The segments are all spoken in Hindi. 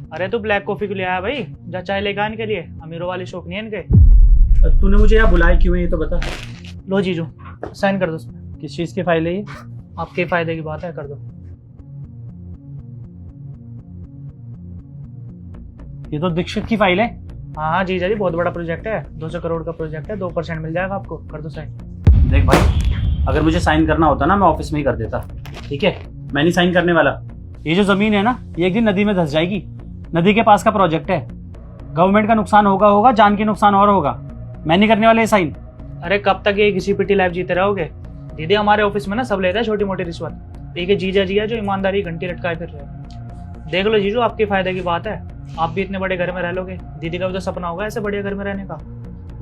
अरे तू ब्लैक कॉफी क्यों ले आया भाई? जा चाय लेकर आने के लिए, अमीरों वाली शौक नहीं है इनके। तूने मुझे यहाँ बुलाया क्यों है ये तो बता। लो जीजू, साइन कर दो उसमें। किस चीज़ की फाइल है ये? आपके फायदे की बात है, कर दो। ये तो दीक्षित की फाइल है। हाँ हाँ जीजा जी, बहुत बड़ा प्रोजेक्ट है, 200 करोड़ का प्रोजेक्ट है, 2% मिल जाएगा आपको, कर दो साइन। देख भाई, अगर मुझे साइन करना होता ना मैं ऑफिस में ही कर देता, ठीक है? मैं नहीं साइन करने वाला। ये जो जमीन है ना, ये एक दिन नदी में धंस जाएगी। नदी के पास का प्रोजेक्ट है, गवर्नमेंट का नुकसान होगा, जान के नुकसान और होगा। मैं नहीं करने वाला ये साइन। अरे कब तक ये घिसी पिटी लाइफ जीते रहोगे? दीदी हमारे ऑफिस में ना सब लेते हैं छोटी मोटी रिश्वत। एक जीजा जी है जो ईमानदारी घंटी लटकाए फिर रहे हैं। देख लो जीजू, आपके फायदे की बात है, आप भी इतने बड़े घर में रह लोगे। दीदी का भी तो सपना होगा ऐसे बढ़िया घर में रहने का।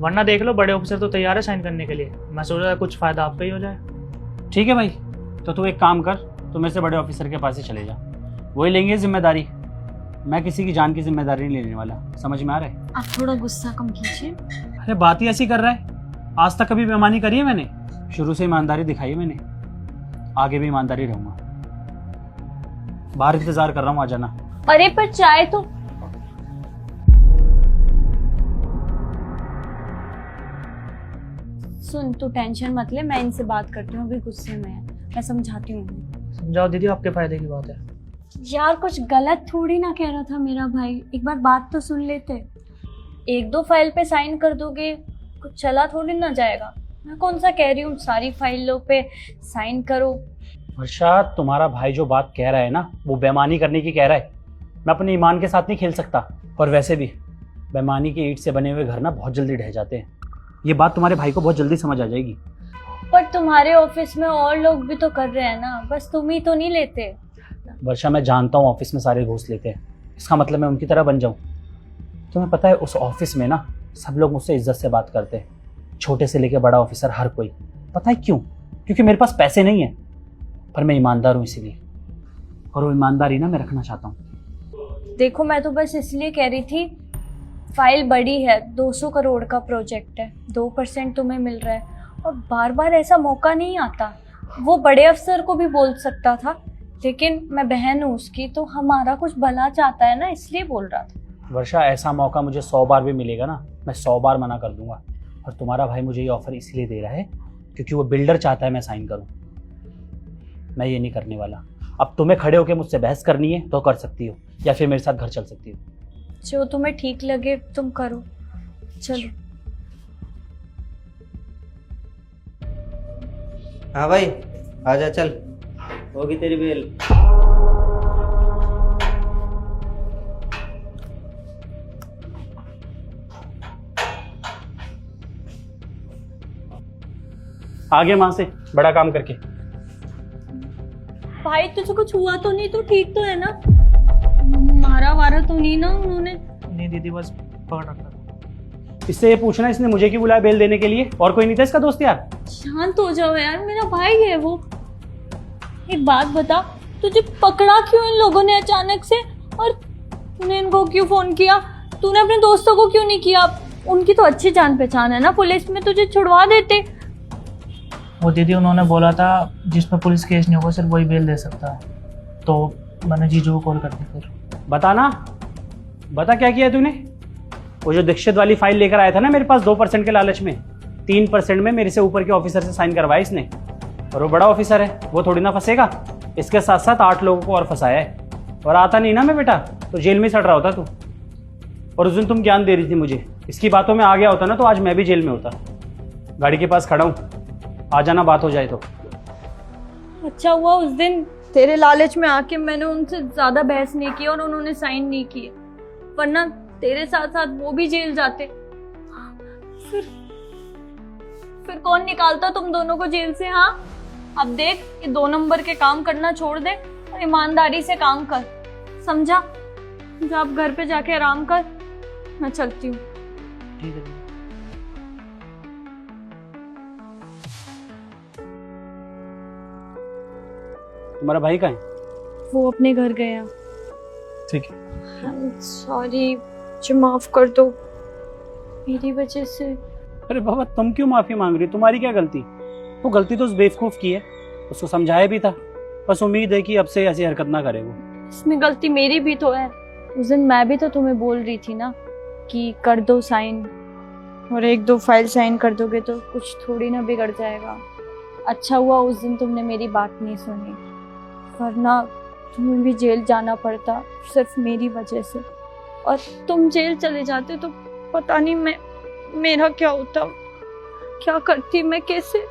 वरना देख लो, बड़े ऑफिसर तो तैयार है साइन करने के लिए। मैं सोच रहा था कुछ फायदा आपका ही हो जाए। ठीक है भाई, तो तू एक काम कर, तू मेरे से बड़े ऑफिसर के पास ही चले जा, वही लेंगे जिम्मेदारी। मैं किसी की जान की जिम्मेदारी नहीं लेने वाला, समझ में आ रहा है? आप थोड़ा गुस्सा कम कीजिए। अरे बात ही ऐसी कर रहा है। आज तक कभी बेईमानी करी है मैंने? शुरू से ईमानदारी दिखाई है मैंने, आगे भी ईमानदारी रहूंगा। बाहर इंतजार कर रहा हूँ, आ जाना। अरे पर चाय तो। सुन, तू टेंशन मत ले, मैं इनसे बात करती हूँ, अभी गुस्से में है, मैं समझाती हूँ। समझाओ दीदी, आपके फायदे की बात है। यार कुछ गलत थोड़ी ना कह रहा था मेरा भाई, एक बार बात तो सुन लेते। एक दो फाइल पे साइन कर दोगे, कुछ चला थोड़ी ना जाएगा। मैं कौन सा कह रही हूँ सारी फाइलों पे साइन करो। वर्षा, तुम्हारा भाई जो बात कह रहा है ना, वो बेईमानी करने की कह रहा है। मैं अपने ईमान के साथ नहीं खेल सकता। और वैसे भी बेईमानी के ईंट से बने हुए घर ना बहुत जल्दी ढह जाते हैं। ये बात तुम्हारे भाई को बहुत जल्दी समझ आ जाएगी। पर तुम्हारे ऑफिस में और लोग भी तो कर रहे हैं ना, बस तुम ही तो नहीं लेते। वर्षा, मैं जानता हूँ ऑफिस में सारे घूस लेते हैं, इसका मतलब मैं उनकी तरह बन जाऊँ? तुम्हें पता है उस ऑफिस में ना सब लोग मुझसे इज्जत से बात करते हैं, छोटे से लेके बड़ा ऑफिसर हर कोई। पता है क्यों? क्योंकि मेरे पास पैसे नहीं है, पर मैं ईमानदार हूँ इसीलिए। और वो ईमानदारी ना मैं रखना चाहता हूँ। देखो, मैं तो बस इसलिए कह रही थी, फाइल बड़ी है, 200 करोड़ का प्रोजेक्ट है, 2% तुम्हें मिल रहा है, और बार बार ऐसा मौका नहीं आता। वो बड़े अफसर को भी बोल सकता था, लेकिन मैं बहन हूँ उसकी, तो हमारा कुछ भला चाहता है ना, इसलिए बोल रहा था। वर्षा, ऐसा मौका मुझे 100 बार भी मिलेगा ना, मैं 100 बार मना कर दूंगा। और तुम्हारा भाई मुझे ये ऑफर इसलिए दे रहा है क्योंकि वो बिल्डर चाहता है मैं साइन करूं। मैं ये नहीं करने वाला। अब तुम्हें खड़े होकर मुझसे बहस करनी है तो कर सकती हो, या फिर मेरे साथ घर चल सकती हो। जो तुम्हें ठीक लगे तुम करो, चलो। हाँ भाई, आजा, चल, होगी तेरी बेल। आगे वहां से बड़ा काम करके। भाई तुझे कुछ हुआ तो नहीं? तो ठीक तो है ना? मारा वारा तो नहीं ना उन्होंने? नहीं दीदी, बस पकड़ रखा था। इससे ये पूछना इसने मुझे क्यों बुलाया बेल देने के लिए? और कोई नहीं था इसका दोस्त यार? शांत हो जाओ यार, मेरा भाई है वो। एक बात बता, तुझे पकड़ा क्यों इन लोगों ने अचानक से? और तूने इनको क्यों फोन किया? तूने अपने दोस्तों को क्यों नहीं किया? उनकी तो अच्छी जान पहचान है ना पुलिस में, तुझे छुड़वा देते। वो दीदी उन्होंने बोला था जिस पर पुलिस केस नहीं होगा सिर्फ वही बेल दे सकता है, तो मैंने जीजू को कॉल कर दी। फिर बता क्या किया तूने? वो जो दीक्षित वाली फाइल लेकर आया था ना मेरे पास 2% के लालच में, 3% में मेरे से ऊपर के ऑफिसर से साइन करवाया इसने। और वो बड़ा ऑफिसर है, वो थोड़ी ना फंसेगा। इसके साथ साथ 8 लोगों को और फंसाया है। और आता नहीं ना मैं बेटा, तो जेल में सड़ रहा होता तू। और उस दिन तुम ज्ञान दे रही थी मुझे, इसकी बातों में आ गया होता ना तो आज मैं भी जेल में होता। गाड़ी के पास खड़ा हूँ, आ जाना बात हो जाए तो। अच्छा हुआ उस दिन तेरे लालच में आके मैंने उनसे ज्यादा बहस नहीं की और उन्होंने साइन नहीं किए, वरना तेरे साथ साथ वो भी जेल जाते। फिर कौन निकालता तुम दोनों को जेल से? हाँ, अब देख, ये 2 नंबर के काम करना छोड़ दे और ईमानदारी से काम कर, समझा? जा अब घर पे जाके आराम कर, मैं चलती हूँ। ठीक है। तुम्हारा भाई कहाँ है? वो अपने घर गया। ठीक है। सॉरी, मुझे माफ कर दो, मेरी वजह से। अरे बाबा, तुम क्यों माफी मांग रही हो? तुम्हारी क्या गलती? वो गलती तो उस बेवकूफ की है, उसको समझाया भी था। बस उम्मीद है कि अब से ऐसी हरकत ना करे वो। इसमें गलती मेरी भी तो है। उस दिन मैं भी तो तुम्हें बोल रही थी ना कि कर दो साइन, और 1-2 फाइल साइन कर दोगे तो कुछ थोड़ी ना बिगड़ जाएगा। अच्छा हुआ उस दिन तुमने मेरी बात नहीं सुनी, वरना तुम्हें भी जेल जाना पड़ता सिर्फ मेरी वजह से। और तुम जेल चले जाते तो पता नहीं मेरा क्या होता, क्या करती मैं, कैसे।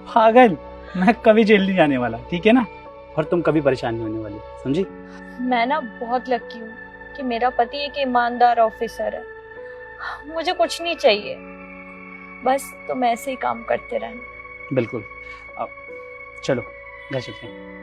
पागल, मैं कभी जेल नहीं जाने वाला, ठीक है ना? और तुम कभी परेशान नहीं होने वाली, समझी? मैं ना बहुत लकी हूँ कि मेरा पति एक ईमानदार ऑफिसर है। मुझे कुछ नहीं चाहिए, बस तुम ऐसे ही काम करते रहना। बिल्कुल। अब चलो घर चलते हैं।